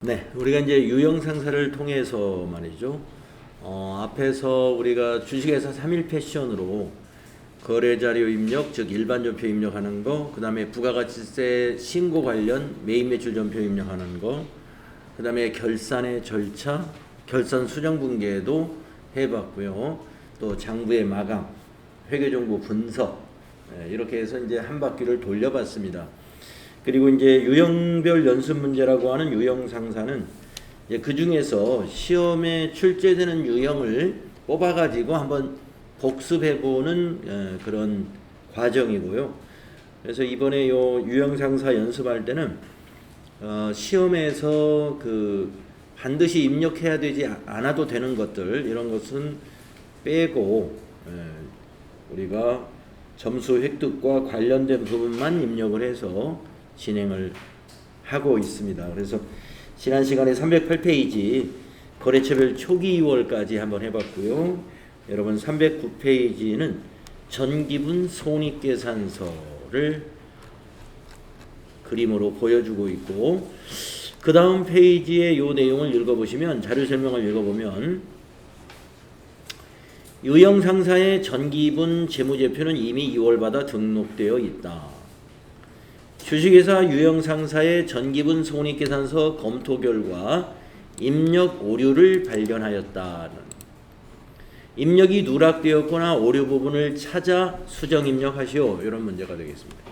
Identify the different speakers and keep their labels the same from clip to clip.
Speaker 1: 네, 우리가 이제 유형상사를 통해서 말이죠. 앞에서 우리가 주식회사 3일 패션으로 거래자료 입력, 즉 일반 전표 입력하는 거, 그 다음에 부가가치세 신고 관련 매입 매출 전표 입력하는 거, 그 다음에 결산의 절차, 결산 수정 분계도 해봤고요. 또 장부의 마감, 회계정보 분석, 이렇게 해서 이제 한 바퀴를 돌려봤습니다. 그리고 이제 유형별 연습 문제라고 하는 유형 상사는 그 중에서 시험에 출제되는 유형을 뽑아가지고 한번 복습해보는 그런 과정이고요. 그래서 이번에 요 유형 상사 연습할 때는 시험에서 그 반드시 입력해야 되지 않아도 되는 것들 이런 것은 빼고 우리가 점수 획득과 관련된 부분만 입력을 해서 진행을 하고 있습니다. 그래서 지난 시간에 308페이지 거래처별 초기 2월까지 한번 해봤고요. 여러분 309페이지는 전기분 손익계산서를 그림으로 보여주고 있고, 그 다음 페이지에 이 내용을 읽어보시면, 자료 설명을 읽어보면 유형상사의 전기분 재무제표는 이미 2월마다 등록되어 있다. 주식회사 유형상사의 전기분 손익계산서 검토 결과 입력 오류를 발견하였다. 입력이 누락되었거나 오류 부분을 찾아 수정 입력하시오. 이런 문제가 되겠습니다.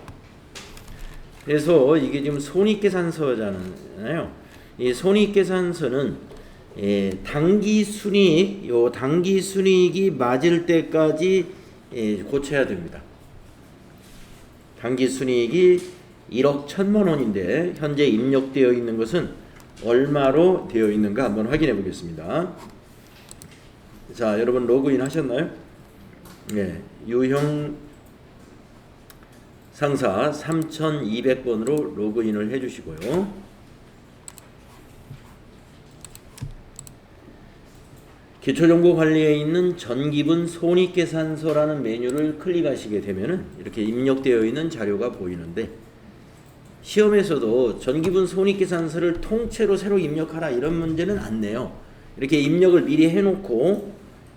Speaker 1: 그래서 이게 지금 손익계산서잖아요. 이 손익계산서는 당기순이익이 맞을 때까지 고쳐야 됩니다. 당기순이익이 1억 1천만 원인데 현재 입력되어 있는 것은 얼마로 되어 있는가 한번 확인해 보겠습니다. 자, 여러분 로그인 하셨나요? 네, 유형 상사 3200번으로 로그인을 해 주시고요. 기초정보관리에 있는 전기분 손익계산서라는 메뉴를 클릭하시게 되면은 이렇게 입력되어 있는 자료가 보이는데, 시험에서도 전기분 손익계산서를 통째로 새로 입력하라 이런 문제는 안 내요. 이렇게 입력을 미리 해놓고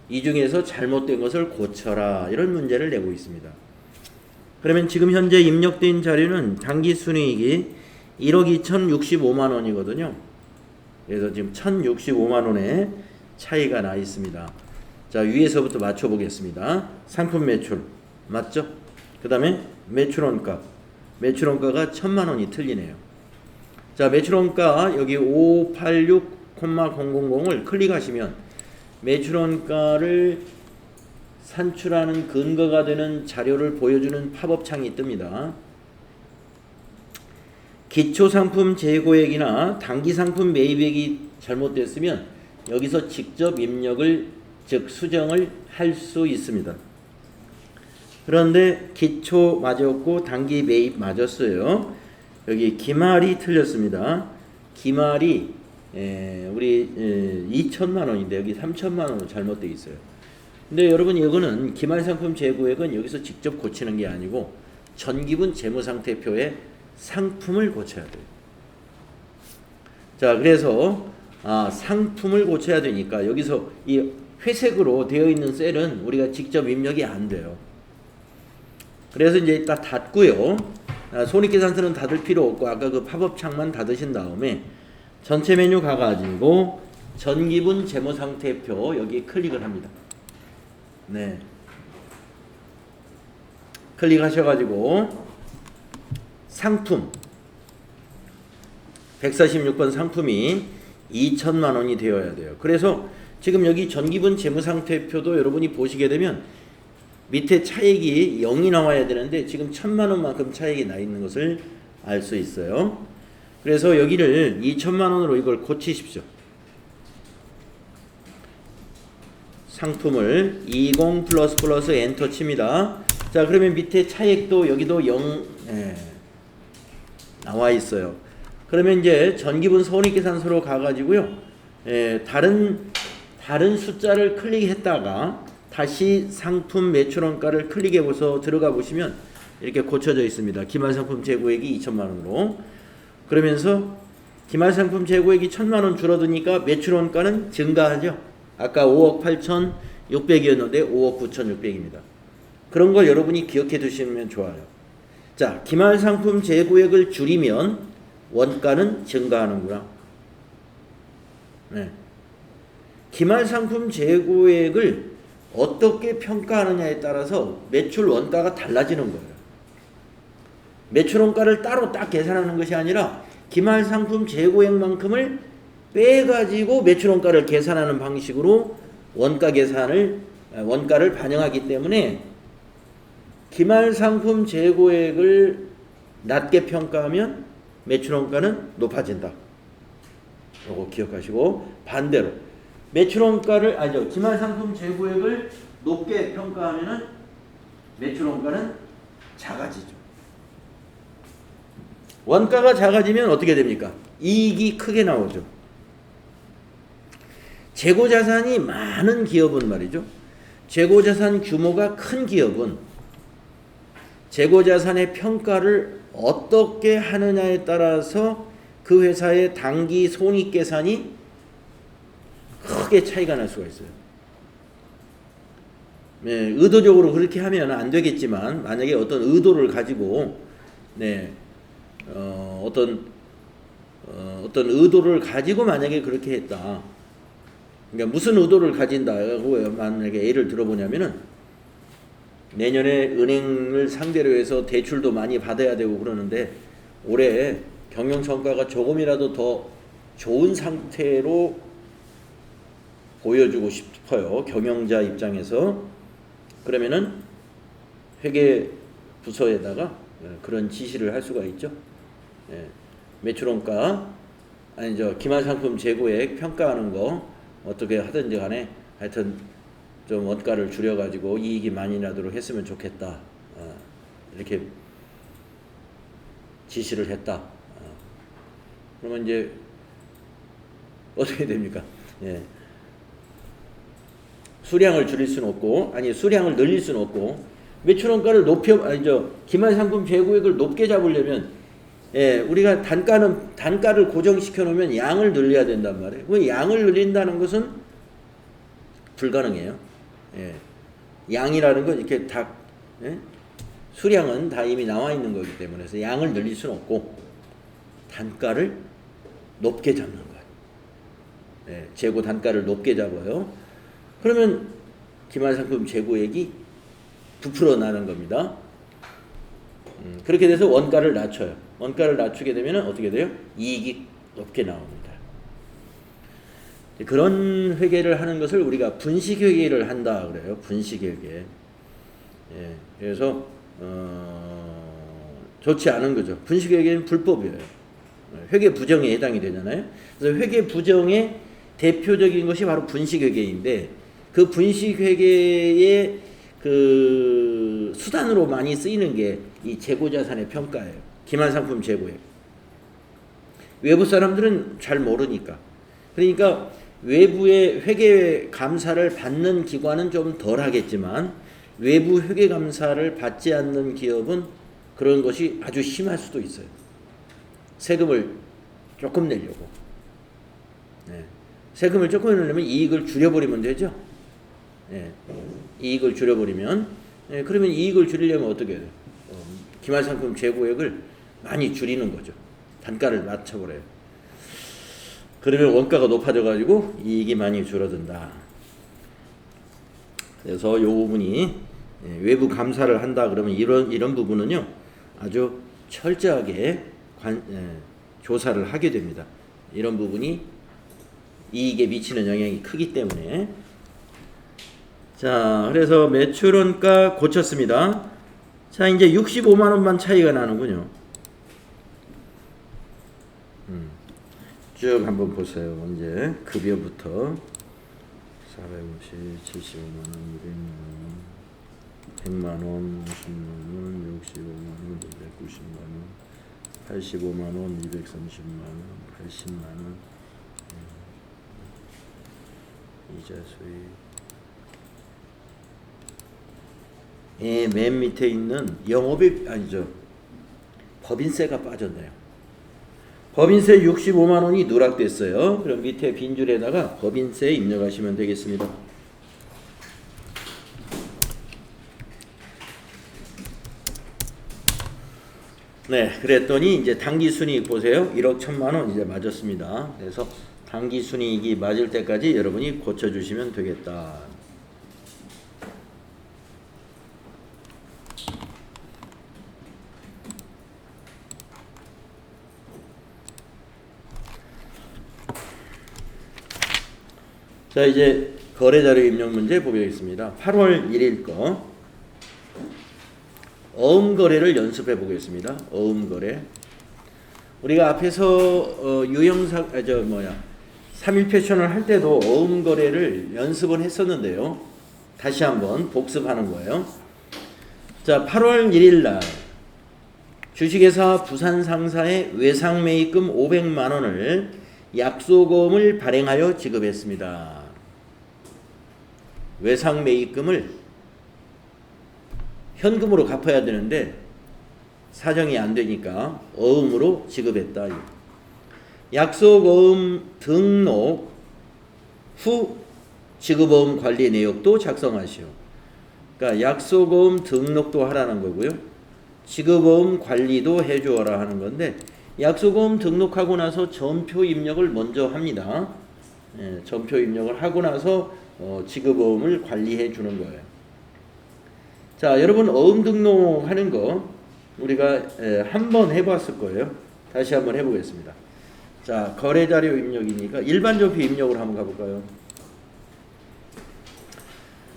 Speaker 1: 이 중에서 잘못된 것을 고쳐라 이런 문제를 내고 있습니다. 그러면 지금 현재 입력된 자료는 당기순이익이 1억 2,065만 원이거든요. 그래서 지금 1,065만 원의 차이가 나 있습니다. 자, 위에서부터 맞춰보겠습니다. 상품 매출 맞죠? 그 다음에 매출원가, 매출원가가 1,000만 원이 틀리네요. 자, 매출원가 여기 586,000을 클릭하시면 매출원가를 산출하는 근거가 되는 자료를 보여주는 팝업 창이 뜹니다. 기초상품 재고액이나 단기상품 매입액이 잘못됐으면 여기서 직접 입력을, 즉 수정을 할 수 있습니다. 그런데 기초 맞았고 단기 매입 맞았어요. 여기 기말이 틀렸습니다. 기말이 우리 2천만 원인데 여기 3천만 원으로 잘못되어 있어요. 근데 여러분 이거는 기말상품 재고액은 여기서 직접 고치는 게 아니고 전기분 재무상태표에 상품을 고쳐야 돼요. 자, 그래서 상품을 고쳐야 되니까 여기서 이 회색으로 되어 있는 셀은 우리가 직접 입력이 안 돼요. 그래서 이제 일단 닫고요. 손익계산서는 닫을 필요 없고 아까 그 팝업 창만 닫으신 다음에 전체 메뉴 가가지고 전기분 재무상태표 여기 클릭을 합니다. 네. 클릭하셔가지고 상품 146번 상품이 2천만 원이 되어야 돼요. 그래서 지금 여기 전기분 재무상태표도 여러분이 보시게 되면 밑에 차익이 0이 나와야 되는데 지금 1,000만 원만큼 차익이 나 있는 것을 알 수 있어요. 그래서 여기를 2천만 원으로 이걸 고치십시오. 상품을 20 플러스 엔터 칩니다. 자, 그러면 밑에 차익도 여기도 0 나와 있어요. 그러면 이제 전기분 손익계산서로 가가지고요. 다른 숫자를 클릭했다가 다시 상품 매출원가를 클릭해서 들어가 보시면 이렇게 고쳐져 있습니다. 기말상품 재고액이 2천만 원으로. 그러면서 기말상품 재고액이 1,000만 원 줄어드니까 매출 원가는 증가하죠. 아까 5억 8,600이었는데 5억 9,600입니다. 그런 걸 여러분이 기억해 두시면 좋아요. 자, 기말상품 재고액을 줄이면 원가는 증가하는구나. 네. 기말상품 재고액을 어떻게 평가하느냐에 따라서 매출 원가가 달라지는 거예요. 매출 원가를 따로 딱 계산하는 것이 아니라 기말상품 재고액만큼을 빼가지고 매출 원가를 계산하는 방식으로 원가를 반영하기 때문에 기말상품 재고액을 낮게 평가하면 매출 원가는 높아진다. 이거 기억하시고, 반대로 기말상품 재고액을 높게 평가하면은 매출 원가는 작아지죠. 원가가 작아지면 어떻게 됩니까? 이익이 크게 나오죠. 재고자산이 많은 기업은 말이죠. 재고자산 규모가 큰 기업은 재고자산의 평가를 어떻게 하느냐에 따라서 그 회사의 당기 손익계산이 크게 차이가 날 수가 있어요. 네, 의도적으로 그렇게 하면 안 되겠지만 만약에 어떤 의도를 가지고 어떤 의도를 가지고 만약에 그렇게 했다. 그러니까 무슨 의도를 가진다고 만약에 예를 들어보냐면은 내년에 은행을 상대로 해서 대출도 많이 받아야 되고 그러는데 올해 경영 성과가 조금이라도 더 좋은 상태로 보여주고 싶어요. 경영자 입장에서. 그러면은 회계 부서에다가 그런 지시를 할 수가 있죠. 매출원가 기말상품 재고액 평가하는 거 어떻게 하든지 간에 하여튼 좀 원가를 줄여가지고 이익이 많이 나도록 했으면 좋겠다. 이렇게 지시를 했다. 그러면 이제 어떻게 됩니까? 수량을 줄일 수는 없고, 수량을 늘릴 수는 없고, 매출원가를 기말상품 재고액을 높게 잡으려면, 우리가 단가를 고정시켜 놓으면 양을 늘려야 된단 말이에요. 그 양을 늘린다는 것은 불가능해요. 양이라는 건 이렇게 다, 수량은 다 이미 나와 있는 거기 때문에 그래서 양을 늘릴 수는 없고, 단가를 높게 잡는 거예요. 재고 단가를 높게 잡아요. 그러면 기말상품 재고액이 부풀어 나는 겁니다. 그렇게 돼서 원가를 낮춰요. 원가를 낮추게 되면 어떻게 돼요? 이익이 높게 나옵니다. 그런 회계를 하는 것을 우리가 분식회계를 한다 그래요. 분식회계. 그래서 좋지 않은 거죠. 분식회계는 불법이에요. 회계 부정에 해당이 되잖아요. 그래서 회계 부정의 대표적인 것이 바로 분식회계인데, 그 분식회계의 그 수단으로 많이 쓰이는 게 이 재고자산의 평가예요. 기말상품 재고액. 외부 사람들은 잘 모르니까. 그러니까 외부의 회계 감사를 받는 기관은 좀 덜 하겠지만 외부 회계 감사를 받지 않는 기업은 그런 것이 아주 심할 수도 있어요. 세금을 조금 내려고. 세금을 조금 내려면 이익을 줄여버리면 되죠. 이익을 줄여버리면, 그러면 이익을 줄이려면 어떻게 해요? 기말상품 재고액을 많이 줄이는 거죠. 단가를 낮춰버려요. 그러면 원가가 높아져가지고 이익이 많이 줄어든다. 그래서 이 부분이 외부 감사를 한다 그러면 이런 부분은요 아주 철저하게 조사를 하게 됩니다. 이런 부분이 이익에 미치는 영향이 크기 때문에. 자, 그래서 매출원가 고쳤습니다. 자, 이제 65만 원만 차이가 나는군요. 쭉 한번 보세요. 이제 급여부터 450, 75만 원, 200만 원, 100만 원, 50만 원, 65만 원, 290만 원, 85만 원, 230만 원, 80만 원, 이자 수익. 맨 밑에 있는 법인세가 빠졌네요. 법인세 65만 원이 누락됐어요. 그럼 밑에 빈 줄에다가 법인세 입력하시면 되겠습니다. 네, 그랬더니 이제 당기순이익 보세요. 1억 1천만 원 이제 맞았습니다. 그래서 당기순이익이 맞을 때까지 여러분이 고쳐주시면 되겠다. 자, 이제 거래자료 입력 문제 보겠습니다. 8월 1일 거 어음거래를 연습해 보겠습니다. 어음거래. 우리가 앞에서 유형상 3일 패션을 할 때도 어음거래를 연습을 했었는데요. 다시 한번 복습하는 거예요. 자, 8월 1일 날 주식회사 부산상사에 외상매입금 500만 원을 약속어음을 발행하여 지급했습니다. 외상매입금을 현금으로 갚아야 되는데 사정이 안 되니까 어음으로 지급했다. 약속어음 등록 후 지급어음 관리 내역도 작성하시오. 그러니까 약속어음 등록도 하라는 거고요. 지급어음 관리도 해주어라 하는 건데 약속어음 등록하고 나서 전표 입력을 먼저 합니다. 전표 입력을 하고 나서 지급어음을 관리해 주는 거예요. 자, 여러분 어음 등록하는 거 우리가 한번 해봤을 거예요. 다시 한번 해보겠습니다. 자, 거래자료 입력이니까 일반조표 입력을 한번 가볼까요?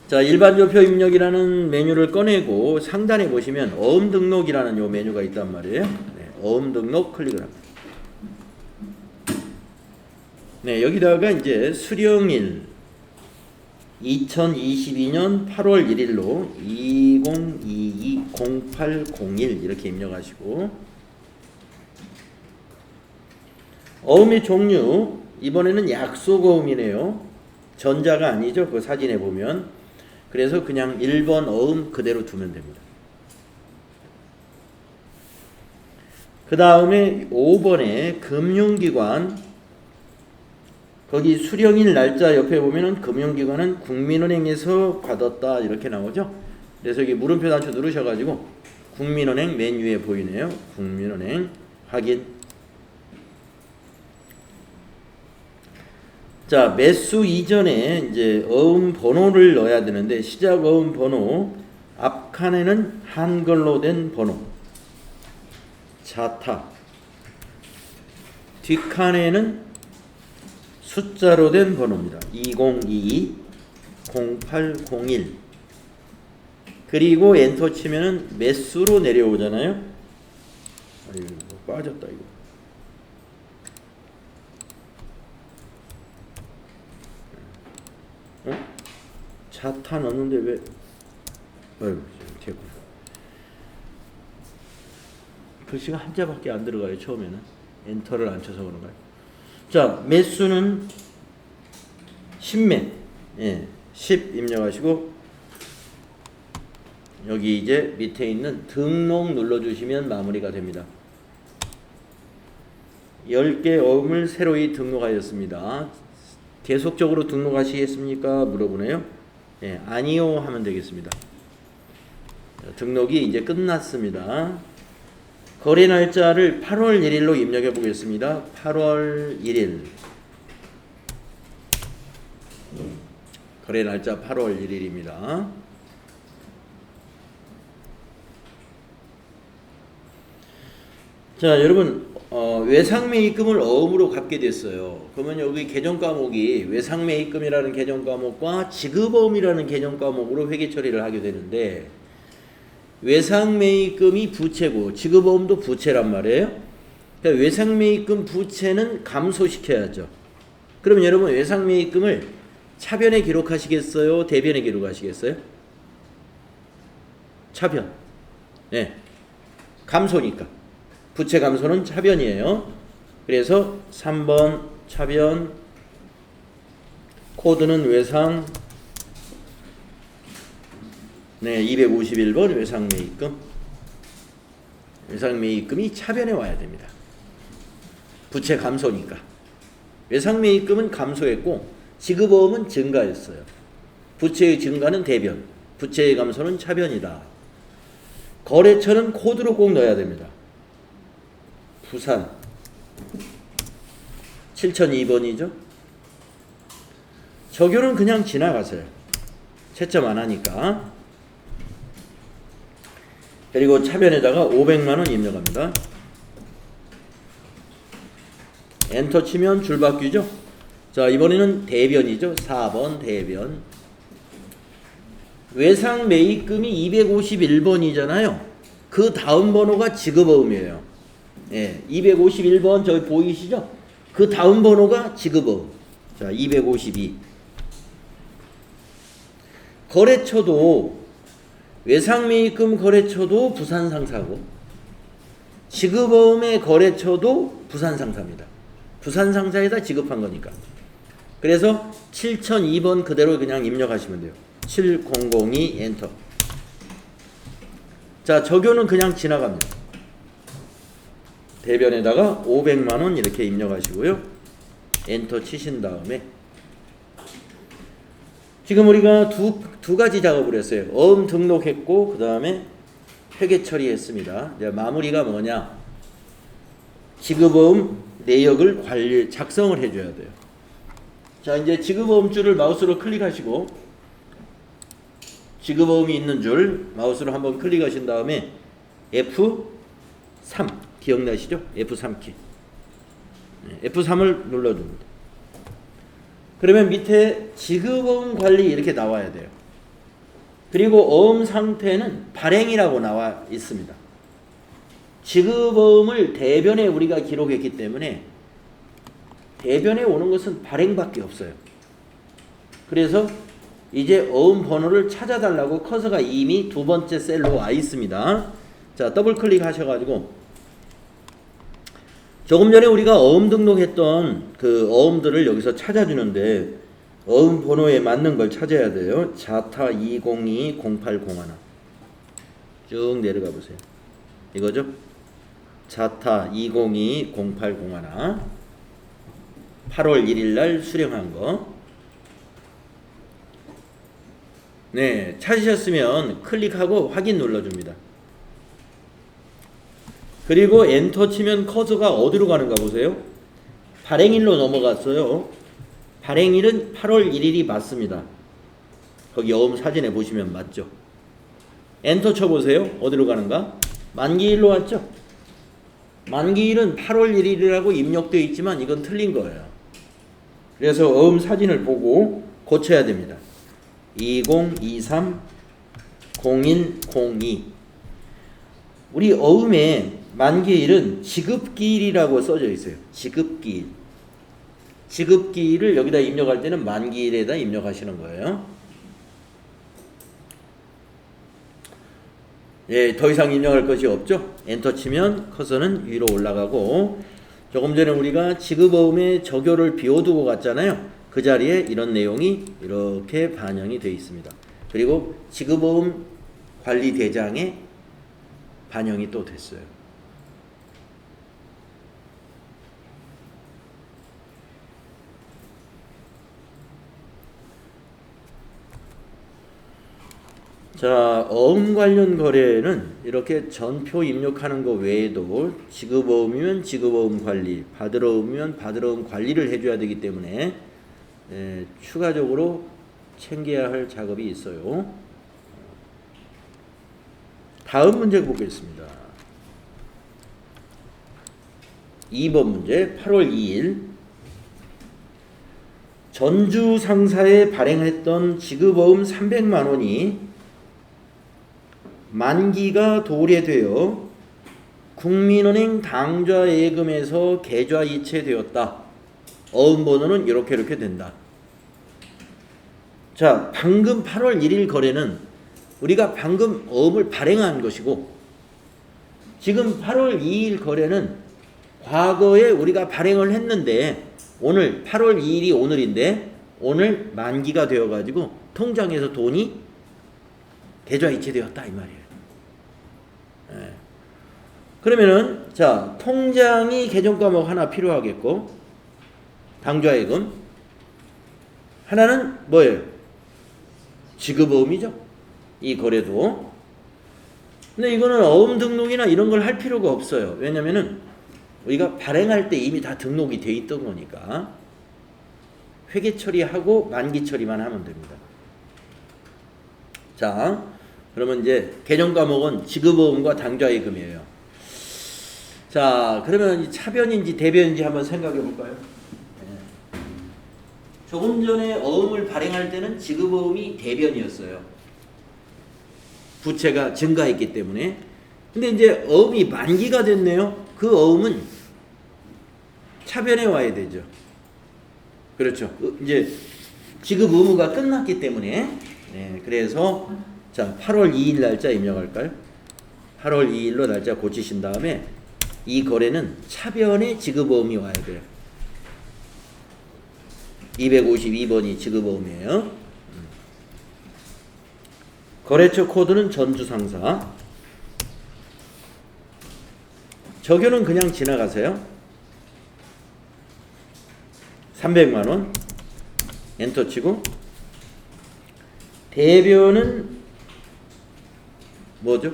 Speaker 1: 자, 일반조표 입력이라는 메뉴를 꺼내고 상단에 보시면 어음 등록이라는 요 메뉴가 있단 말이에요. 네, 어음 등록 클릭을 합니다. 네, 여기다가 이제 수령일 2022년 8월 1일로 2022-0801 이렇게 입력하시고 어음의 종류 이번에는 약속어음이네요. 전자가 아니죠. 그 사진에 보면. 그래서 그냥 1번 어음 그대로 두면 됩니다. 그 다음에 5번에 금융기관 거기 수령일 날짜 옆에 보면은 금융기관은 국민은행에서 받았다 이렇게 나오죠. 그래서 여기 물음표 단추 누르셔가지고 국민은행 맨 위에 보이네요. 국민은행 확인. 자, 매수 이전에 이제 어음 번호를 넣어야 되는데 시작 어음 번호 앞칸에는 한글로 된 번호 자타 뒷칸에는 숫자로 된 번호입니다. 2022-0801 그리고 엔터 치면은 매수로 내려오잖아요. 아이고 빠졌다 이거. 자타 넣었는데 왜? 아이고 됐구나. 글씨가 한자밖에 안 들어가요. 처음에는 엔터를 안 쳐서 그런가요? 자, 매수는 10매. 10 입력하시고 여기 이제 밑에 있는 등록 눌러주시면 마무리가 됩니다. 10개 어음을 새로이 등록하였습니다. 계속적으로 등록하시겠습니까? 물어보네요. 아니요 하면 되겠습니다. 등록이 이제 끝났습니다. 거래 날짜를 8월 1일로 입력해 보겠습니다. 8월 1일. 거래 날짜 8월 1일입니다. 자, 여러분 외상매입금을 어음으로 갚게 됐어요. 그러면 여기 개정 과목이 외상매입금이라는 개정 과목과 지급어음이라는 개정 과목으로 회계 처리를 하게 되는데 외상매입금이 부채고 지급어음도 부채란 말이에요. 그러니까 외상매입금 부채는 감소시켜야죠. 그럼 여러분 외상매입금을 차변에 기록하시겠어요? 대변에 기록하시겠어요? 차변. 네. 감소니까. 부채 감소는 차변이에요. 그래서 3번 차변 코드는 외상 251번 외상매입금. 외상매입금이 차변에 와야 됩니다. 부채 감소니까. 외상매입금은 감소했고 지급어음은 증가했어요. 부채의 증가는 대변, 부채의 감소는 차변이다. 거래처는 코드로 꼭 넣어야 됩니다. 부산 7002번이죠. 적용은 그냥 지나가세요. 채점 안 하니까. 그리고 차변에다가 500만원 입력합니다. 엔터 치면 줄 바뀌죠. 자, 이번에는 대변이죠. 4번 대변. 외상 매입금이 251번이잖아요. 그 다음 번호가 지급어음이에요. 예, 251번 저기 보이시죠? 그 다음 번호가 지급어음. 자, 252. 거래처도 외상 매입금 거래처도 부산 상사고 지급어음의 거래처도 부산 상사입니다. 부산 상사에다 지급한 거니까. 그래서 7002번 그대로 그냥 입력하시면 돼요. 7002 엔터. 자, 적용은 그냥 지나갑니다. 대변에다가 500만원 이렇게 입력하시고요. 엔터 치신 다음에 지금 우리가 두 가지 작업을 했어요. 어음 등록했고 그 다음에 회계 처리했습니다. 이제 마무리가 뭐냐? 지급어음 내역을 작성을 해줘야 돼요. 자, 이제 지급어음줄을 마우스로 클릭하시고 지급어음이 있는 줄 마우스로 한번 클릭하신 다음에 F3 기억나시죠? F3키. F3을 눌러줍니다. 그러면 밑에 지급어음 관리 이렇게 나와야 돼요. 그리고 어음 상태는 발행이라고 나와 있습니다. 지급어음을 대변에 우리가 기록했기 때문에 대변에 오는 것은 발행밖에 없어요. 그래서 이제 어음 번호를 찾아달라고 커서가 이미 두 번째 셀로 와 있습니다. 자, 더블 클릭하셔가지고 조금 전에 우리가 어음 등록했던 그 어음들을 여기서 찾아주는데 어음 번호에 맞는 걸 찾아야 돼요. 자타 202-0801 쭉 내려가 보세요. 이거죠? 자타 202-0801 8월 1일날 수령한 거. 네, 찾으셨으면 클릭하고 확인 눌러줍니다. 그리고 엔터 치면 커서가 어디로 가는가 보세요. 발행일로 넘어갔어요. 발행일은 8월 1일이 맞습니다. 거기 어음 사진에 보시면 맞죠. 엔터 쳐보세요. 어디로 가는가? 만기일로 왔죠. 만기일은 8월 1일이라고 입력되어 있지만 이건 틀린 거예요. 그래서 어음 사진을 보고 고쳐야 됩니다. 2023-0102 우리 어음에 만기일은 지급기일이라고 써져 있어요. 지급기일. 지급기일을 여기다 입력할 때는 만기일에다 입력하시는 거예요. 예, 더 이상 입력할 것이 없죠. 엔터 치면 커서는 위로 올라가고 조금 전에 우리가 지급어음의 적요를 비워두고 갔잖아요. 그 자리에 이런 내용이 이렇게 반영이 되어 있습니다. 그리고 지급어음 관리 대장에 반영이 또 됐어요. 자, 어음 관련 거래는 이렇게 전표 입력하는 거 외에도 지급어음이면 지급어음 관리, 받을어음이면 받을어음 관리를 해줘야 되기 때문에 추가적으로 챙겨야 할 작업이 있어요. 다음 문제 보겠습니다. 2번 문제 8월 2일 전주 상사에 발행했던 지급어음 300만 원이 만기가 도래되어 국민은행 당좌예금에서 계좌 이체되었다. 어음 번호는 이렇게 된다. 자, 방금 8월 1일 거래는 우리가 방금 어음을 발행한 것이고 지금 8월 2일 거래는 과거에 우리가 발행을 했는데 오늘 8월 2일이 오늘인데 오늘 만기가 되어가지고 통장에서 돈이 계좌 이체되었다 이 말이에요. 예. 그러면은 자, 통장이 개정 과목 하나 필요하겠고, 당좌예금 하나는 뭐예요? 지급어음이죠. 이 거래도. 근데 이거는 어음 등록이나 이런 걸 할 필요가 없어요. 왜냐면은 우리가 발행할 때 이미 다 등록이 돼 있던 거니까 회계 처리하고 만기 처리만 하면 됩니다. 자, 그러면 이제 개정 과목은 지급어음과 당좌예금이에요. 자, 그러면 이 차변인지 대변인지 한번 생각해 볼까요? 네. 조금 전에 어음을 발행할 때는 지급어음이 대변이었어요. 부채가 증가했기 때문에. 근데 이제 어음이 만기가 됐네요. 그 어음은 차변에 와야 되죠. 그렇죠. 이제 지급 의무가 끝났기 때문에. 네, 그래서 자, 8월 2일 날짜 입력할까요? 8월 2일로 날짜 고치신 다음에 이 거래는 차변에 지급어음이 와야 돼요. 252번이 지급어음이에요. 거래처 코드는 전주상사. 적용은 그냥 지나가세요. 300만원 엔터 치고, 대변은 뭐죠?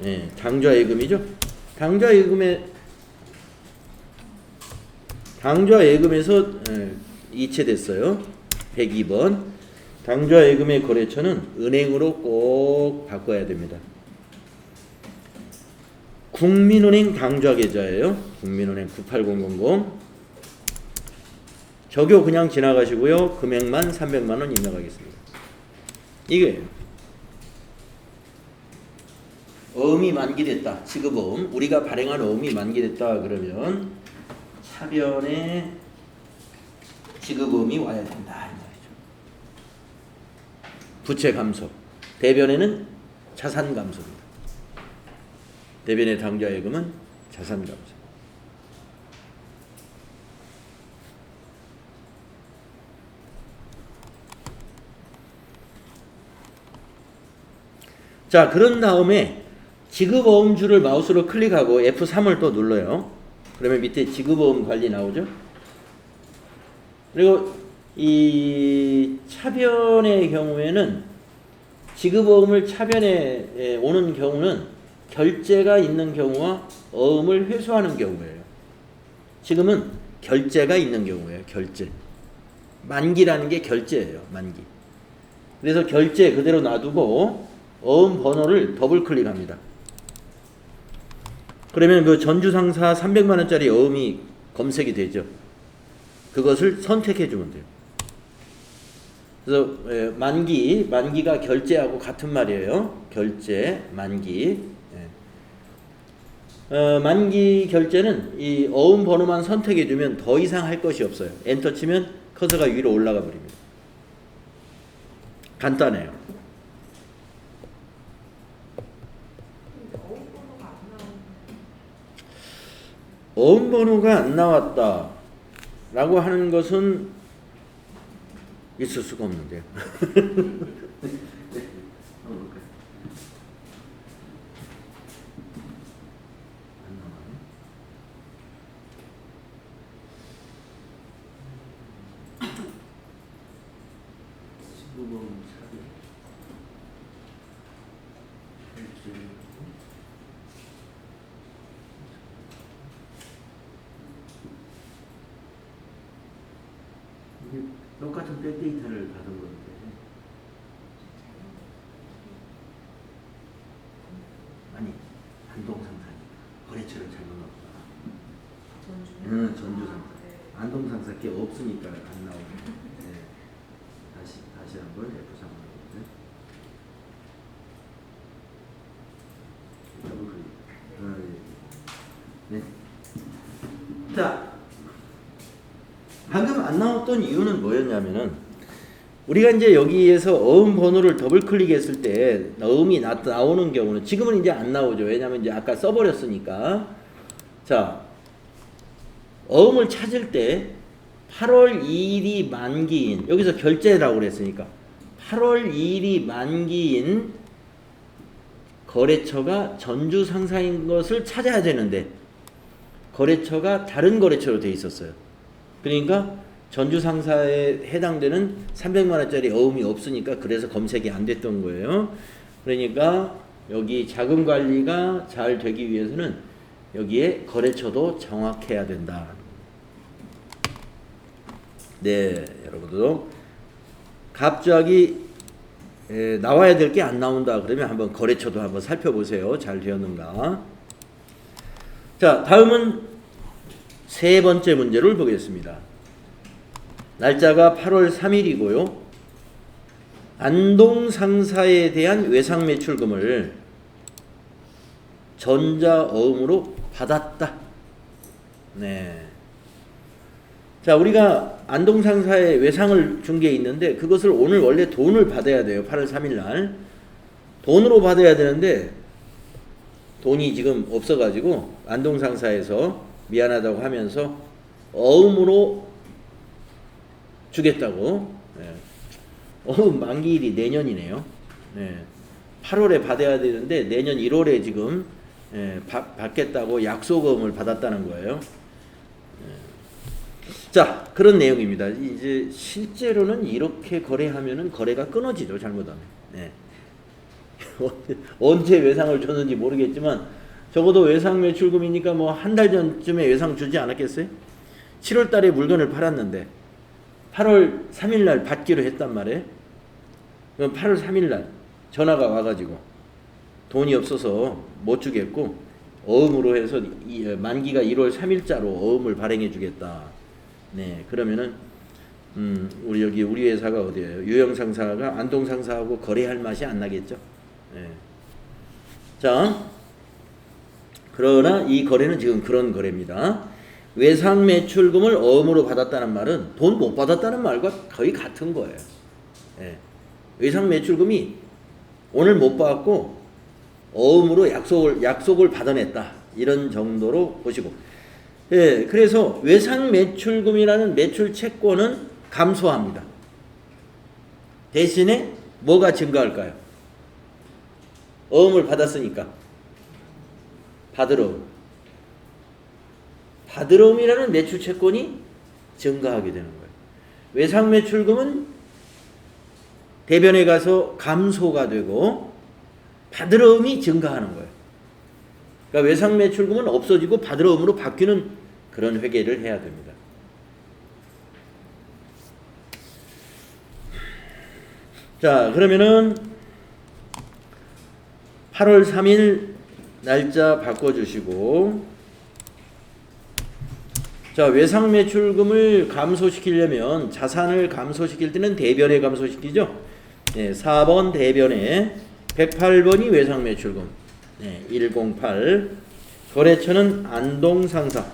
Speaker 1: 네, 당좌예금이죠. 당좌예금에서 이체됐어요. 102번. 당좌예금의 거래처는 은행으로 꼭 바꿔야 됩니다. 국민은행 당좌계좌예요. 국민은행 98000. 적용 그냥 지나가시고요. 금액만 300만원 입력하겠습니다. 이게 어음이 만기됐다. 지급어음. 우리가 발행한 어음이 만기됐다. 그러면 차변에 지급어음이 와야 된다. 부채 감소. 대변에는 자산 감소입니다. 대변의 당좌예금은 자산 감소. 자, 그런 다음에 지급어음줄을 마우스로 클릭하고 F3을 또 눌러요. 그러면 밑에 지급어음 관리 나오죠. 그리고 이 차변의 경우에는 지급어음을 차변에 오는 경우는 결제가 있는 경우와 어음을 회수하는 경우예요. 지금은 결제가 있는 경우예요. 결제. 만기라는 게 결제예요. 만기. 그래서 결제 그대로 놔두고 어음 번호를 더블 클릭합니다. 그러면 그 전주상사 300만원짜리 어음이 검색이 되죠. 그것을 선택해 주면 돼요. 그래서 만기가 결제하고 같은 말이에요. 결제, 만기. 만기 결제는 이 어음 번호만 선택해 주면 더 이상 할 것이 없어요. 엔터 치면 커서가 위로 올라가 버립니다. 간단해요. 어음 번호가 안 나왔다 라고 하는 것은 있을 수가 없는데요. 똑같은 백데이터를 받은 건데 아니 안동상사니까 거래처를 잘못 넣었구나. 전주상사. 안동상사 게 없으니까 안 나오네. 네. 다시 한번 F3 네. 자, 방금 안 나왔던 이유는 뭐였냐면은 우리가 이제 여기에서 어음 번호를 더블 클릭했을 때 어음이 나오는 경우는 지금은 이제 안 나오죠. 왜냐면 이제 아까 써버렸으니까. 자, 어음을 찾을 때 8월 2일이 만기인, 여기서 결제라고 그랬으니까 8월 2일이 만기인 거래처가 전주 상사인 것을 찾아야 되는데 거래처가 다른 거래처로 돼 있었어요. 그러니까 전주 상사에 해당되는 300만 원짜리 어음이 없으니까 그래서 검색이 안 됐던 거예요. 그러니까 여기 자금 관리가 잘 되기 위해서는 여기에 거래처도 정확해야 된다. 네, 여러분들도 갑자기 나와야 될 게 안 나온다 그러면 한번 거래처도 한번 살펴보세요. 잘 되었는가. 자, 다음은 세 번째 문제를 보겠습니다. 날짜가 8월 3일이고요. 안동 상사에 대한 외상 매출금을 전자어음으로 받았다. 네. 자, 우리가 안동 상사에 외상을 준 게 있는데 그것을 오늘 원래 돈을 받아야 돼요. 8월 3일 날. 돈으로 받아야 되는데 돈이 지금 없어가지고 안동 상사에서 미안하다고 하면서 어음으로 주겠다고. 네. 어음 만기일이 내년이네요. 네. 8월에 받아야 되는데 내년 1월에 지금 받겠다고 약속음을 받았다는 거예요. 자, 그런 내용입니다. 이제 실제로는 이렇게 거래하면은 거래가 끊어지죠. 잘못하면. 네. 언제 외상을 줬는지 모르겠지만 적어도 외상 매출금이니까 뭐 한 달 전쯤에 외상 주지 않았겠어요? 7월 달에 물건을 팔았는데 8월 3일 날 받기로 했단 말이에요. 그럼 8월 3일 날 전화가 와가지고 돈이 없어서 못 주겠고 어음으로 해서 만기가 1월 3일자로 어음을 발행해 주겠다. 네, 그러면은 우리 회사가 어디예요? 유영 상사가 안동 상사하고 거래할 맛이 안 나겠죠. 네. 자, 그러나 이 거래는 지금 그런 거래입니다. 외상 매출금을 어음으로 받았다는 말은 돈 못 받았다는 말과 거의 같은 거예요. 네. 외상 매출금이 오늘 못 받았고 어음으로 약속을 받아냈다. 이런 정도로 보시고. 예, 그래서 외상 매출금이라는 매출 채권은 감소합니다. 대신에 뭐가 증가할까요? 어음을 받았으니까 받으러움. 받으러움이라는 매출 채권이 증가하게 되는 거예요. 외상 매출금은 대변에 가서 감소가 되고 받으러움이 증가하는 거예요. 그러니까 외상 매출금은 없어지고 받으러움으로 바뀌는 그런 회계를 해야 됩니다. 자, 그러면은 8월 3일 날짜 바꿔주시고, 자, 외상 매출금을 감소시키려면 자산을 감소시킬 때는 대변에 감소시키죠. 네, 4번 대변에 108번이 외상 매출금. 네, 108. 거래처는 안동 상사.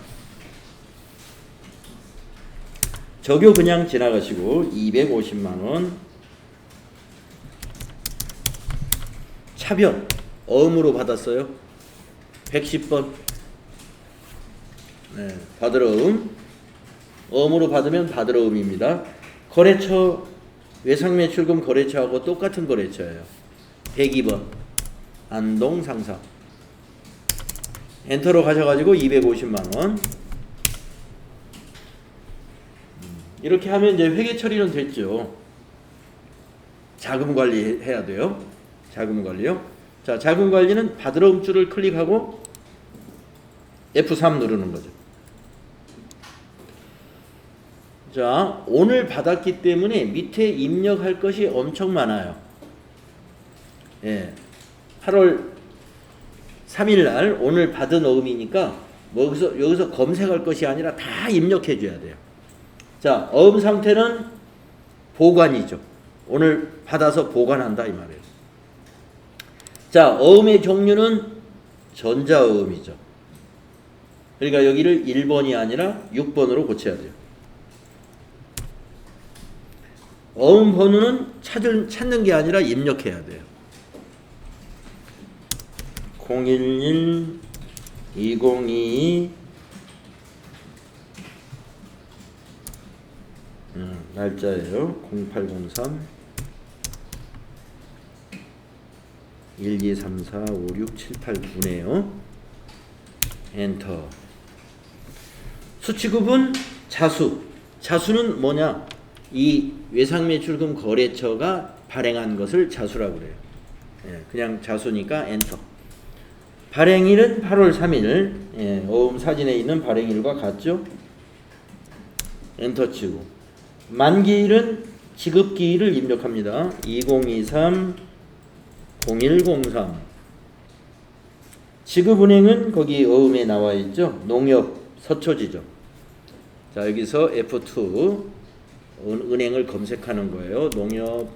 Speaker 1: 적요 그냥 지나가시고 250만원. 차변 어음으로 받았어요. 110번. 네, 받으러음. 어음으로 받으면 받으러음입니다. 거래처 외상 매출금 거래처하고 똑같은 거래처예요. 102번 안동 상사. 엔터로 가셔가지고 250만원. 이렇게 하면 이제 회계 처리는 됐죠. 자금 관리 해야 돼요. 자금 관리요. 자, 자금 관리는 받으러움 줄을 클릭하고 F3 누르는 거죠. 자, 오늘 받았기 때문에 밑에 입력할 것이 엄청 많아요. 예. 8월 3일 날 오늘 받은 어음이니까 뭐 여기서 검색할 것이 아니라 다 입력해 줘야 돼요. 자, 어음 상태는 보관이죠. 오늘 받아서 보관한다 이 말이에요. 자, 어음의 종류는 전자어음이죠. 그러니까 여기를 1번이 아니라 6번으로 고쳐야 돼요. 어음 번호는 찾는 게 아니라 입력해야 돼요. 011 2022 날짜예요. 0803 1, 2, 3, 4, 5, 6, 7, 8, 9네요. 엔터. 수취급은 자수. 자수는 뭐냐? 이 외상매출금 거래처가 발행한 것을 자수라고 그래요. 예, 그냥 자수니까 엔터. 발행일은 8월 3일. 예, 어음 사진에 있는 발행일과 같죠? 엔터 치고. 만기일은 지급기일을 입력합니다. 2023 0103. 지급은행은 거기 어음에 나와 있죠. 농협 서초지점. 자, 여기서 F2 은행을 검색하는 거예요. 농협.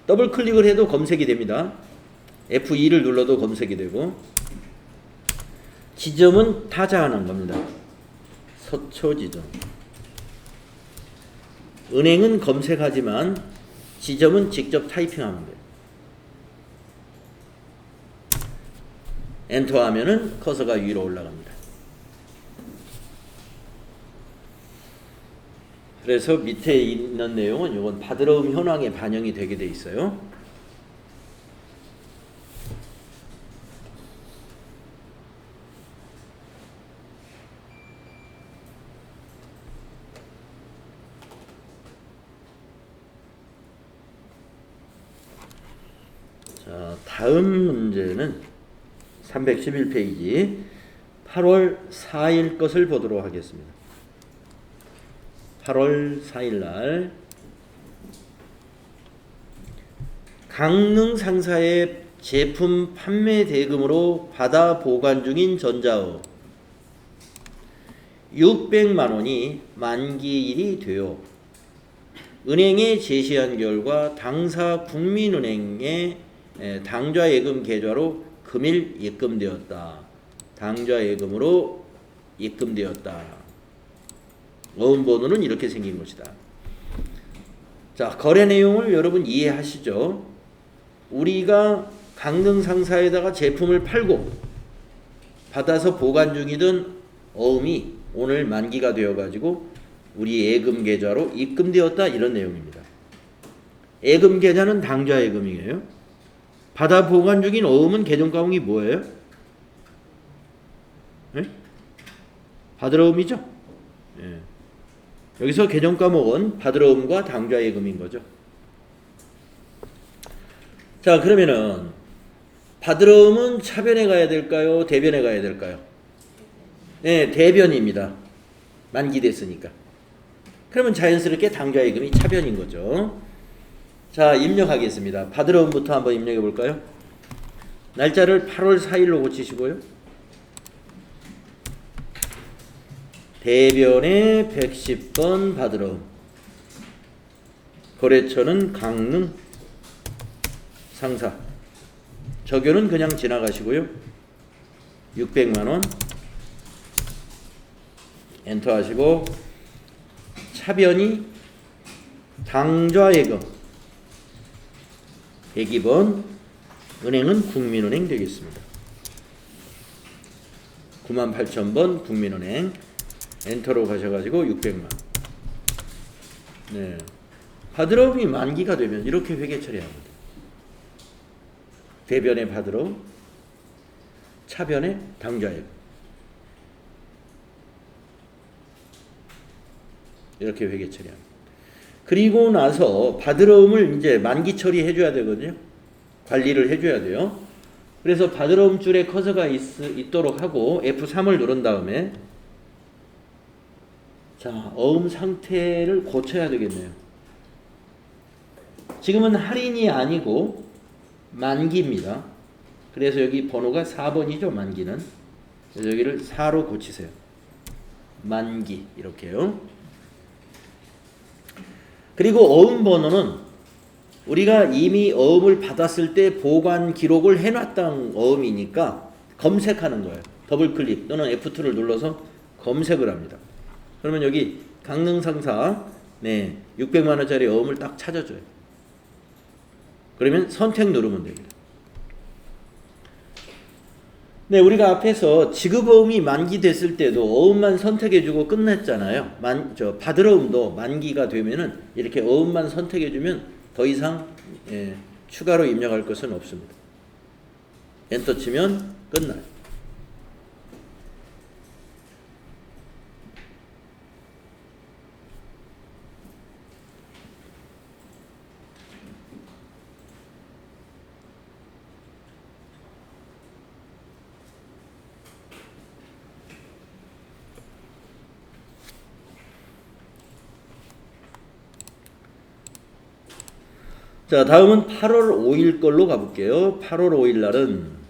Speaker 1: 더블 클릭을 해도 검색이 됩니다. F2를 눌러도 검색이 되고. 지점은 타자하는 겁니다. 서초지점. 은행은 검색하지만 지점은 직접 타이핑하면 돼요. 엔터 하면은 커서가 위로 올라갑니다. 그래서 밑에 있는 내용은 이건 받으러움 현황에 반영이 되게 돼 있어요. 자, 다음 문제는 311페이지 8월 4일 것을 보도록 하겠습니다. 8월 4일 날 강릉 상사의 제품 판매 대금으로 받아 보관 중인 전자업 600만 원이 만기일이 되어 은행에 제시한 결과 당사 국민은행에 당좌예금 계좌로 금일 입금되었다. 당좌예금으로 입금되었다. 어음번호는 이렇게 생긴 것이다. 자, 거래 내용을 여러분 이해하시죠? 우리가 강릉 상사에다가 제품을 팔고 받아서 보관 중이던 어음이 오늘 만기가 되어가지고 우리 예금 계좌로 입금되었다, 이런 내용입니다. 예금 계좌는 당좌예금이에요. 받아 보관 중인 어음은 계정과목이 뭐예요? 네? 받으러음이죠? 네. 여기서 계정과목은 받으러음과 당좌예금인 거죠. 자, 그러면은 받으러음은 차변에 가야 될까요? 대변에 가야 될까요? 네, 대변입니다. 만기됐으니까. 그러면 자연스럽게 당좌예금이 차변인 거죠. 자, 입력하겠습니다. 받으러음부터 한번 입력해 볼까요? 날짜를 8월 4일로 고치시고요. 대변에 110번 받으러음. 거래처는 강릉 상사. 적요는 그냥 지나가시고요. 600만 원. 엔터 하시고 차변이 당좌예금 102번 은행은 국민은행 되겠습니다. 98,000번 국민은행. 엔터로 가셔가지고 600만. 네. 받으러움이 만기가 되면 이렇게 회계 처리합니다. 대변에 받으러움, 차변에 당좌예금. 이렇게 회계 처리합니다. 그리고 나서 받으러움을 이제 만기 처리해 줘야 되거든요. 관리를 해 줘야 돼요. 그래서 받으러움 줄에 커서가 있도록 하고 F3을 누른 다음에 자, 어음 상태를 고쳐야 되겠네요. 지금은 할인이 아니고 만기입니다. 그래서 여기 번호가 4번이죠, 만기는. 그래서 여기를 4로 고치세요. 만기, 이렇게요. 그리고 어음 번호는 우리가 이미 어음을 받았을 때 보관 기록을 해놨던 어음이니까 검색하는 거예요. 더블 클릭 또는 F2를 눌러서 검색을 합니다. 그러면 여기 강릉 상사 600만 원짜리 어음을 딱 찾아줘요. 그러면 선택 누르면 됩니다. 네, 우리가 앞에서 지급어음이 만기됐을 때도 어음만 선택해주고 끝냈잖아요. 받으러음도 만기가 되면은 이렇게 어음만 선택해주면 더 이상 추가로 입력할 것은 없습니다. 엔터 치면 끝나요. 자, 다음은 8월 5일 걸로 가볼게요. 8월 5일 날은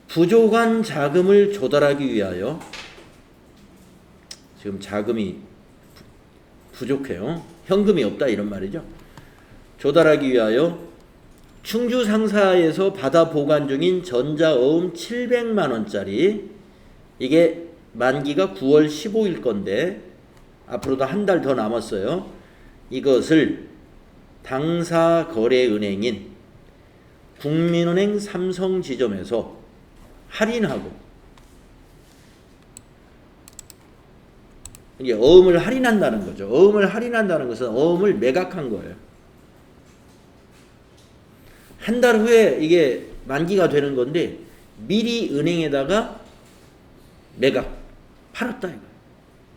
Speaker 1: 부족한 자금을 조달하기 위하여, 지금 자금이 부족해요. 현금이 없다 이런 말이죠. 조달하기 위하여 충주 상사에서 받아 보관 중인 전자어음 700만 원짜리, 이게 만기가 9월 15일 건데 앞으로도 한 달 더 남았어요. 이것을 당사 거래은행인 국민은행 삼성지점에서 할인하고, 이게 어음을 할인한다는 거죠. 어음을 할인한다는 것은 어음을 매각한 거예요. 한 달 후에 이게 만기가 되는 건데 미리 은행에다가 매각 팔았다 이거.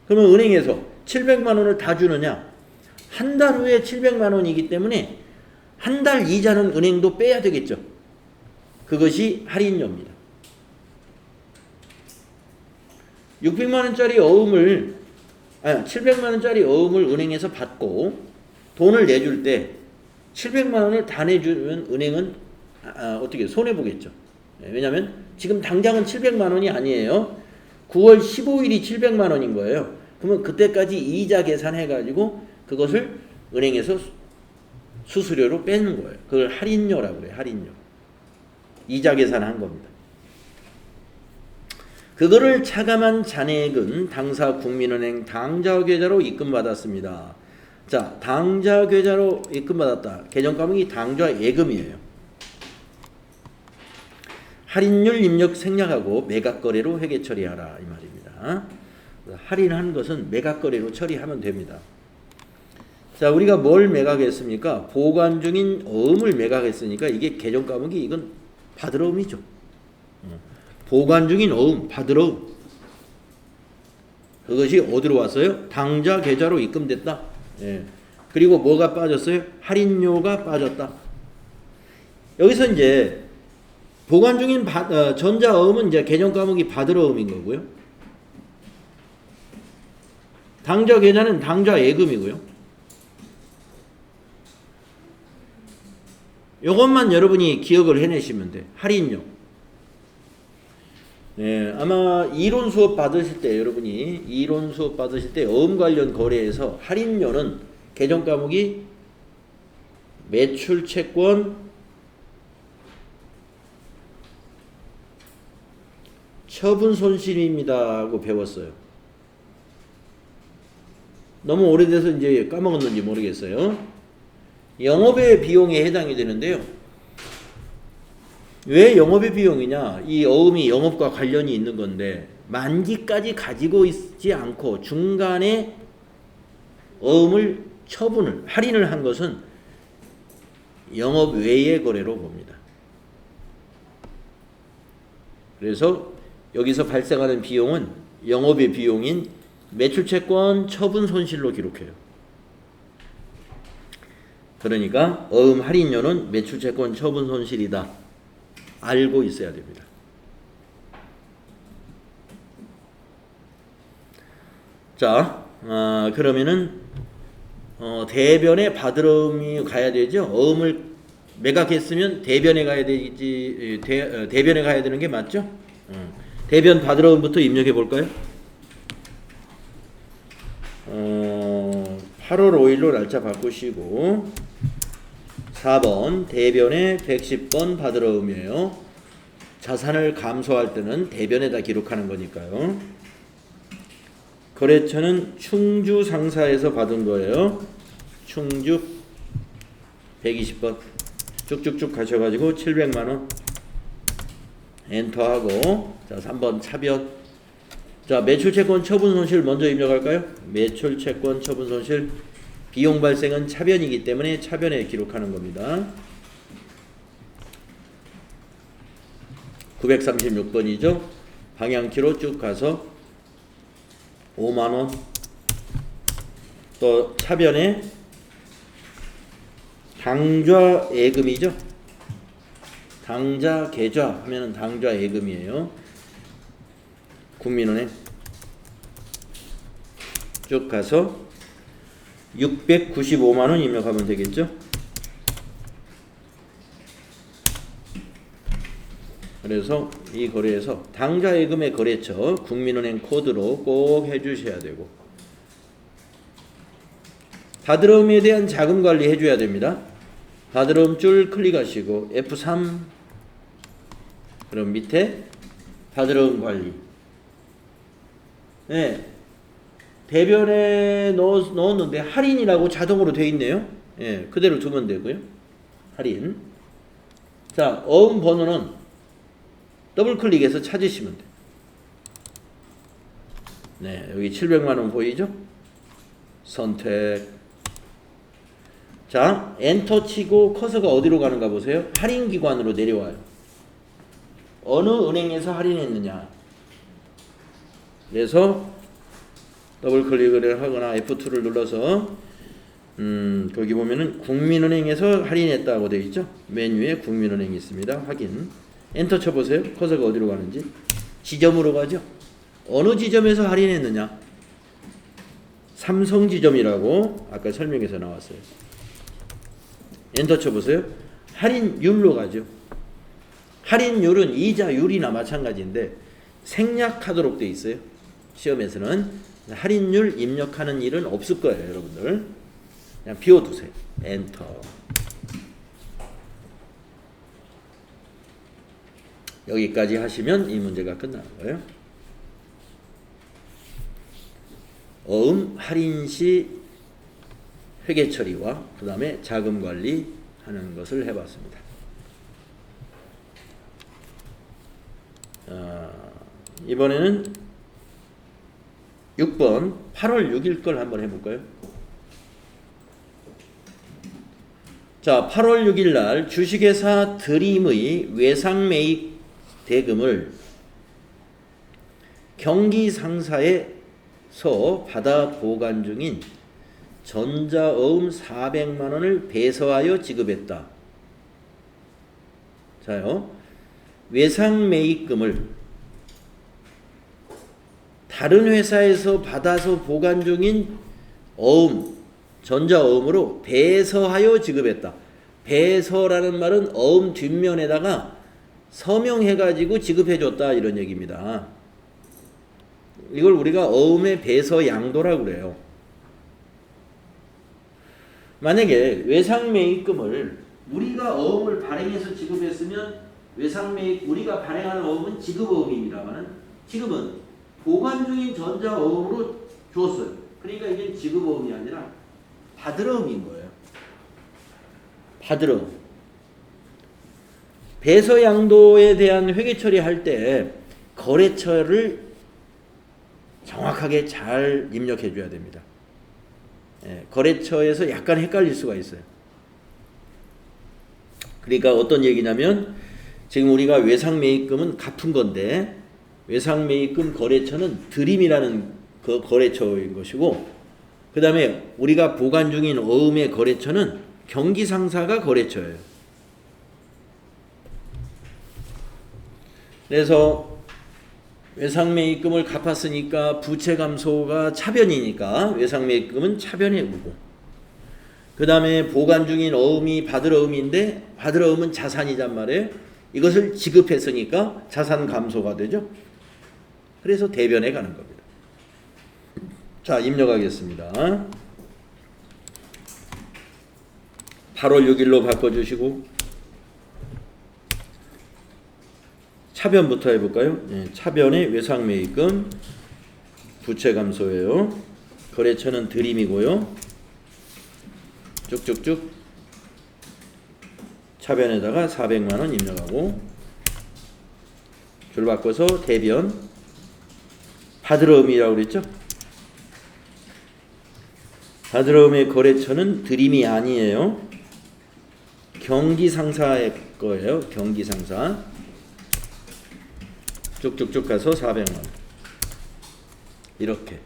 Speaker 1: 그러면 은행에서 700만 원을 다 주느냐? 한 달 후에 700만 원이기 때문에 한 달 이자는 은행도 빼야 되겠죠. 그것이 할인료입니다. 600만 원짜리 어음을 700만 원짜리 어음을 은행에서 받고 돈을 내줄 때 700만 원을 다 내주면 은행은 어떻게 손해보겠죠. 왜냐하면 지금 당장은 700만 원이 아니에요. 9월 15일이 700만 원인 거예요. 그러면 그때까지 이자 계산해가지고 그것을 은행에서 수수료로 빼는 거예요. 그걸 할인료라고 그래요. 할인료. 이자 계산한 겁니다. 그거를 차감한 잔액은 당사 국민은행 당좌계좌로 입금받았습니다. 자, 당좌계좌로 입금받았다. 개정과목이 당좌예금이에요. 할인율 입력 생략하고 매각거래로 회계 처리하라 이 말입니다. 할인한 것은 매각거래로 처리하면 됩니다. 자, 우리가 뭘 매각했습니까? 보관 중인 어음을 매각했으니까 이게 개정과목이 이건 받으러움이죠. 보관 중인 어음, 받으러움. 그것이 어디로 왔어요? 당좌 계좌로 입금됐다. 예. 그리고 뭐가 빠졌어요? 할인료가 빠졌다. 여기서 이제 보관 중인 전자어음은 이제 개정과목이 받으러움인 거고요. 당좌 계좌는 당좌 예금이고요. 이것만 여러분이 기억을 해내시면 돼. 할인료. 네, 아마 이론 수업 받으실 때 여러분이 이론 수업 받으실 때 어음 관련 거래에서 할인료는 개정 과목이 매출 채권, 처분 손실입니다 하고 배웠어요. 너무 오래돼서 이제 까먹었는지 모르겠어요. 영업의 비용에 해당이 되는데요. 왜 영업의 비용이냐? 이 어음이 영업과 관련이 있는 건데 만기까지 가지고 있지 않고 중간에 어음을 처분을 할인을 한 것은 영업 외의 거래로 봅니다. 그래서 여기서 발생하는 비용은 영업의 비용인 매출채권 처분 손실로 기록해요. 그러니까 어음 할인료는 매출채권 처분 손실이다. 알고 있어야 됩니다. 자, 그러면은 대변에 받으러움이 가야 되죠. 어음을 매각했으면 대변에 가야 되지. 대변에 가야 되는 게 맞죠? 대변 받으러움부터 입력해 볼까요? 8월 5일로 날짜 바꾸시고 4번 대변에 110번 받으러움이에요. 자산을 감소할 때는 대변에다 기록하는 거니까요. 거래처는 충주 상사에서 받은 거예요. 충주 120번 쭉쭉쭉 가셔가지고 700만원 엔터하고 자 3번 차변. 자, 매출채권 처분 손실 먼저 입력할까요? 매출채권 처분 손실 비용 발생은 차변이기 때문에 차변에 기록하는 겁니다. 936번이죠. 방향키로 쭉 가서 5만원. 또 차변에 당좌 예금이죠. 당자 계좌 하면은 당좌 예금이에요. 국민은행 쭉 가서 695만원 입력하면 되겠죠. 그래서 이 거래에서 당좌 예금의 거래처 국민은행 코드로 꼭 해주셔야 되고, 받으러움에 대한 자금 관리 해줘야 됩니다. 받으러움 줄 클릭하시고 F3, 그럼 밑에 받으러움 관리. 네, 대변에 넣었는데 할인이라고 자동으로 되어 있네요. 예, 그대로 두면 되고요. 할인. 자, 어음 번호는 더블 클릭해서 찾으시면 돼요. 네, 여기 700만원 보이죠? 선택. 자, 엔터 치고 커서가 어디로 가는가 보세요. 할인 기관으로 내려와요. 어느 은행에서 할인했느냐. 그래서 더블 클릭을 하거나 F2를 눌러서 거기 보면은 국민은행에서 할인했다고 되어 있죠. 메뉴에 국민은행이 있습니다. 확인. 엔터 쳐보세요. 커서가 어디로 가는지. 지점으로 가죠. 어느 지점에서 할인했느냐. 삼성지점이라고 아까 설명에서 나왔어요. 엔터 쳐보세요. 할인율로 가죠. 할인율은 이자율이나 마찬가지인데 생략하도록 되어 있어요. 시험에서는 할인율 입력하는 일은 없을 거예요. 여러분들 그냥 비워두세요. 엔터. 여기까지 하시면 이 문제가 끝나는 거예요. 어음 할인 시 회계 처리와 그 다음에 자금 관리 하는 것을 해봤습니다. 이번에는 6번 8월 6일 걸 한번 해볼까요? 자, 8월 6일 날 주식회사 드림의 외상매입 대금을 경기 상사에서 받아 보관 중인 전자어음 400만원을 배서하여 지급했다. 자요, 외상매입금을 다른 회사에서 받아서 보관 중인 어음, 전자어음으로 배서하여 지급했다. 배서라는 말은 어음 뒷면에다가 서명해가지고 지급해줬다 이런 얘기입니다. 이걸 우리가 어음의 배서 양도라고 그래요. 만약에 외상매입금을 우리가 어음을 발행해서 지급했으면 외상매입 우리가 발행하는 어음은 지급어음입니다만 지금은 보관 중인 전자어음으로 주었어요. 그러니까 이게 지급어음이 아니라 받으러음인 거예요. 받으러음. 배서 양도에 대한 회계 처리할 때 거래처를 정확하게 잘 입력해 줘야 됩니다. 거래처에서 약간 헷갈릴 수가 있어요. 그러니까 어떤 얘기냐면 지금 우리가 외상매입금은 갚은 건데 외상매입금 거래처는 드림이라는 그 거래처인 것이고 그 다음에 우리가 보관 중인 어음의 거래처는 경기상사가 거래처예요. 그래서 외상매입금을 갚았으니까 부채감소가 차변이니까 외상매입금은 차변의 우고, 그 다음에 보관 중인 어음이 받으러음인데 받으러음은 자산이란 말이에요. 이것을 지급했으니까 자산 감소가 되죠. 그래서 대변에 가는 겁니다. 자, 입력하겠습니다. 8월 6일로 바꿔주시고 차변부터 해볼까요? 네, 차변의 외상매입금 부채감소예요. 거래처는 드림이고요. 쭉쭉쭉 차변에다가 400만원 입력하고 줄 바꿔서 대변 받으러음이라고 그랬죠? 받으러음의 거래처는 드림이 아니에요. 경기상사의 거예요. 경기상사. 쭉쭉쭉 가서 400만 원. 이렇게.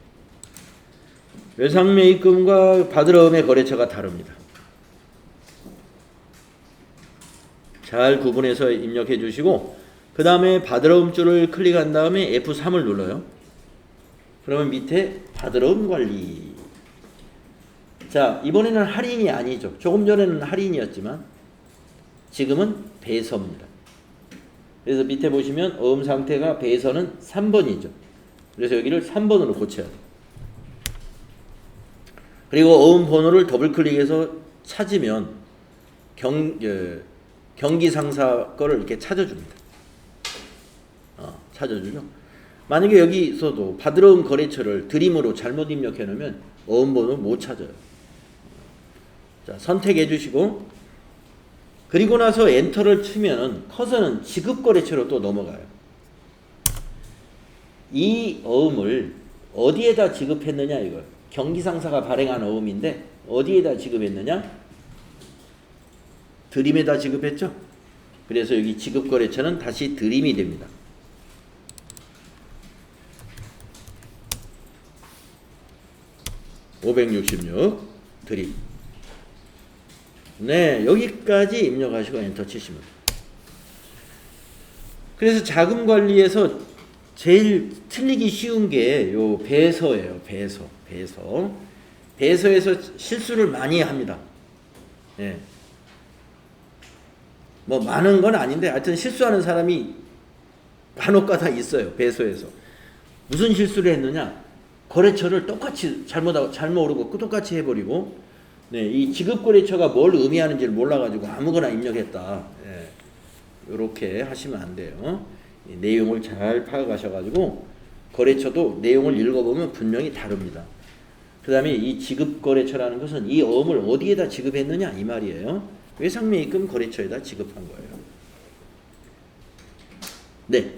Speaker 1: 외상매입금과 받으러움의 거래처가 다릅니다. 잘 구분해서 입력해 주시고 그 다음에 받으러움 줄을 클릭한 다음에 F3을 눌러요. 그러면 밑에 받으러움 관리. 자, 이번에는 할인이 아니죠. 조금 전에는 할인이었지만 지금은 배서입니다. 그래서 밑에 보시면 어음 상태가 배서는 3번이죠. 그래서 여기를 3번으로 고쳐야 돼요. 그리고 어음 번호를 더블 클릭해서 찾으면 경기 상사 거를 이렇게 찾아줍니다. 찾아주죠. 만약에 여기서도 받으러온 거래처를 드림으로 잘못 입력해 놓으면 어음 번호 못 찾아요. 자, 선택해 주시고 그리고 나서 엔터를 치면은 커서는 지급 거래처로 또 넘어가요. 이 어음을 어디에다 지급했느냐 이걸. 경기 상사가 발행한 어음인데 어디에다 지급했느냐? 드림에다 지급했죠? 그래서 여기 지급 거래처는 다시 드림이 됩니다. (566) 드림. 네, 여기까지 입력하시고 엔터 치시면 돼요. 그래서 자금 관리에서 제일 틀리기 쉬운 게 요 배서예요. 배서에서 실수를 많이 합니다. 예. 뭐 많은 건 아닌데 하여튼 실수하는 사람이 간혹가다 있어요. 배서에서. 무슨 실수를 했느냐? 거래처를 똑같이 잘못 오르고 똑같이 해버리고 네, 이 지급거래처가 뭘 의미하는지를 몰라가지고 아무거나 입력했다. 예. 이렇게 하시면 안 돼요. 이 내용을 잘 파악하셔가지고 거래처도 내용을 읽어보면 분명히 다릅니다. 그 다음에 이 지급거래처라는 것은 이 어음을 어디에다 지급했느냐 이 말이에요. 외상매입금 거래처에다 지급한 거예요. 네.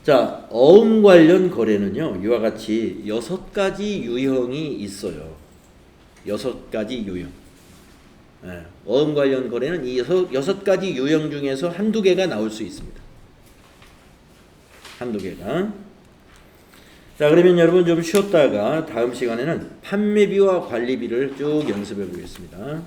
Speaker 1: 자, 어음 관련 거래는요. 이와 같이 6가지 유형이 있어요. 6가지 유형. 예, 어음 관련 거래는 이 6가지 유형 중에서 한두 개가 나올 수 있습니다. 한두 개가. 자, 그러면 여러분 좀 쉬었다가 다음 시간에는 판매비와 관리비를 쭉 연습해 보겠습니다.